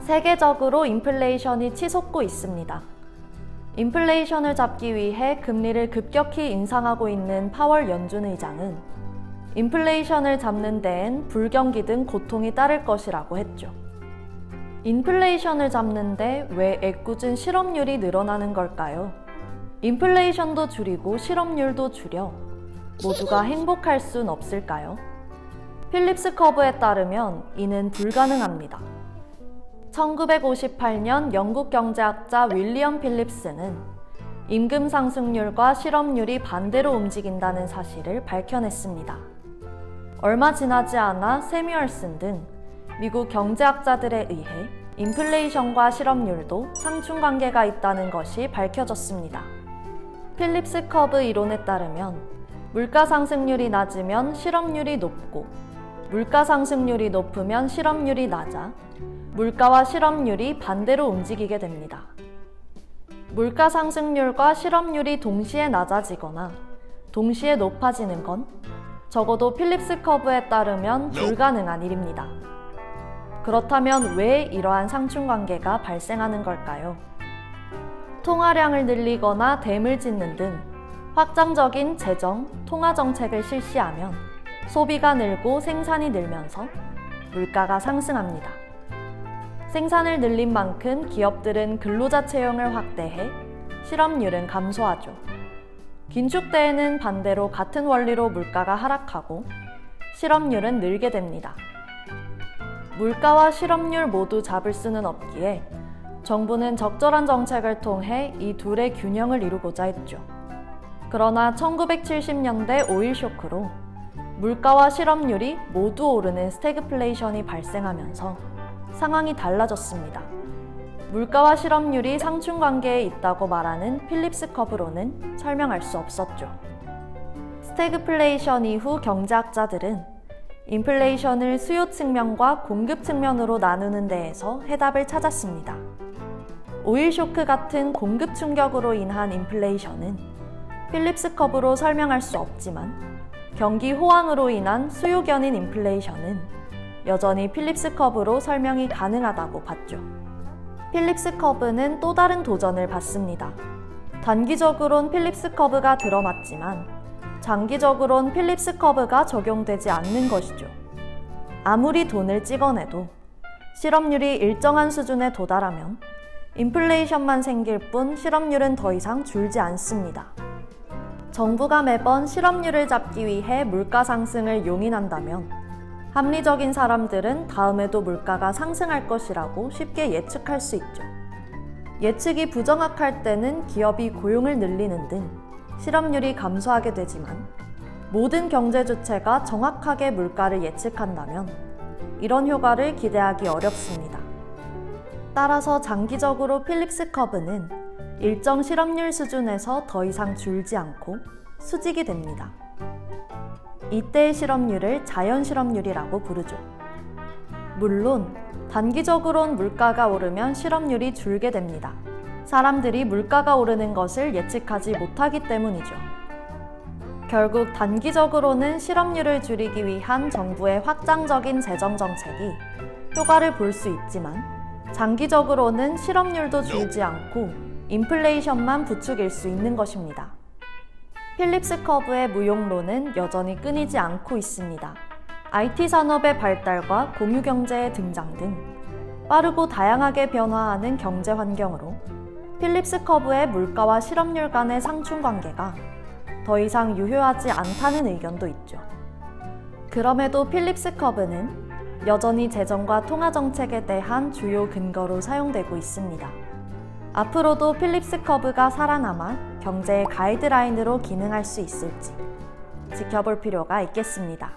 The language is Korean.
세계적으로 인플레이션이 치솟고 있습니다. 인플레이션을 잡기 위해 금리를 급격히 인상하고 있는 파월 연준 의장은 인플레이션을 잡는 데엔 불경기 등 고통이 따를 것이라고 했죠. 인플레이션을 잡는데 왜 애꿎은 실업률이 늘어나는 걸까요? 인플레이션도 줄이고 실업률도 줄여 모두가 행복할 순 없을까요? 필립스 커브에 따르면 이는 불가능합니다. 1958년 영국 경제학자 윌리엄 필립스는 임금 상승률과 실업률이 반대로 움직인다는 사실을 밝혀냈습니다. 얼마 지나지 않아 세뮤얼슨 등 미국 경제학자들에 의해 인플레이션과 실업률도 상충관계가 있다는 것이 밝혀졌습니다. 필립스 커브 이론에 따르면 물가 상승률이 낮으면 실업률이 높고 물가 상승률이 높으면 실업률이 낮아 물가와 실업률이 반대로 움직이게 됩니다. 물가 상승률과 실업률이 동시에 낮아지거나 동시에 높아지는 건 적어도 필립스 커브에 따르면 불가능한 일입니다. 그렇다면 왜 이러한 상충관계가 발생하는 걸까요? 통화량을 늘리거나 댐을 짓는 등 확장적인 재정, 통화 정책을 실시하면 소비가 늘고 생산이 늘면서 물가가 상승합니다. 생산을 늘린 만큼 기업들은 근로자 채용을 확대해 실업률은 감소하죠. 긴축 때에는 반대로 같은 원리로 물가가 하락하고 실업률은 늘게 됩니다. 물가와 실업률 모두 잡을 수는 없기에 정부는 적절한 정책을 통해 이 둘의 균형을 이루고자 했죠. 그러나 1970년대 오일 쇼크로 물가와 실업률이 모두 오르는 스태그플레이션이 발생하면서 상황이 달라졌습니다. 물가와 실업률이 상충관계에 있다고 말하는 필립스 커브로는 설명할 수 없었죠. 스태그플레이션 이후 경제학자들은 인플레이션을 수요 측면과 공급 측면으로 나누는 데에서 해답을 찾았습니다. 오일 쇼크 같은 공급 충격으로 인한 인플레이션은 필립스 커브로 설명할 수 없지만 경기 호황으로 인한 수요 견인 인플레이션은 여전히 필립스 커브로 설명이 가능하다고 봤죠. 필립스 커브는 또 다른 도전을 받습니다. 단기적으론 필립스 커브가 들어맞지만 장기적으론 필립스 커브가 적용되지 않는 것이죠. 아무리 돈을 찍어내도 실업률이 일정한 수준에 도달하면 인플레이션만 생길 뿐 실업률은 더 이상 줄지 않습니다. 정부가 매번 실업률을 잡기 위해 물가 상승을 용인한다면 합리적인 사람들은 다음에도 물가가 상승할 것이라고 쉽게 예측할 수 있죠. 예측이 부정확할 때는 기업이 고용을 늘리는 등 실업률이 감소하게 되지만 모든 경제 주체가 정확하게 물가를 예측한다면 이런 효과를 기대하기 어렵습니다. 따라서 장기적으로 필립스 커브는 일정 실업률 수준에서 더 이상 줄지 않고 수직이 됩니다. 이때의 실업률을 자연 실업률이라고 부르죠. 물론 단기적으론 물가가 오르면 실업률이 줄게 됩니다. 사람들이 물가가 오르는 것을 예측하지 못하기 때문이죠. 결국 단기적으로는 실업률을 줄이기 위한 정부의 확장적인 재정 정책이 효과를 볼 수 있지만 장기적으로는 실업률도 줄지 않고 인플레이션만 부추길 수 있는 것입니다. 필립스 커브의 무용론은 여전히 끊이지 않고 있습니다. IT 산업의 발달과 공유경제의 등장 등 빠르고 다양하게 변화하는 경제 환경으로 필립스 커브의 물가와 실업률 간의 상충관계가 더 이상 유효하지 않다는 의견도 있죠. 그럼에도 필립스 커브는 여전히 재정과 통화 정책에 대한 주요 근거로 사용되고 있습니다. 앞으로도 필립스 커브가 살아남아 경제의 가이드라인으로 기능할 수 있을지 지켜볼 필요가 있겠습니다.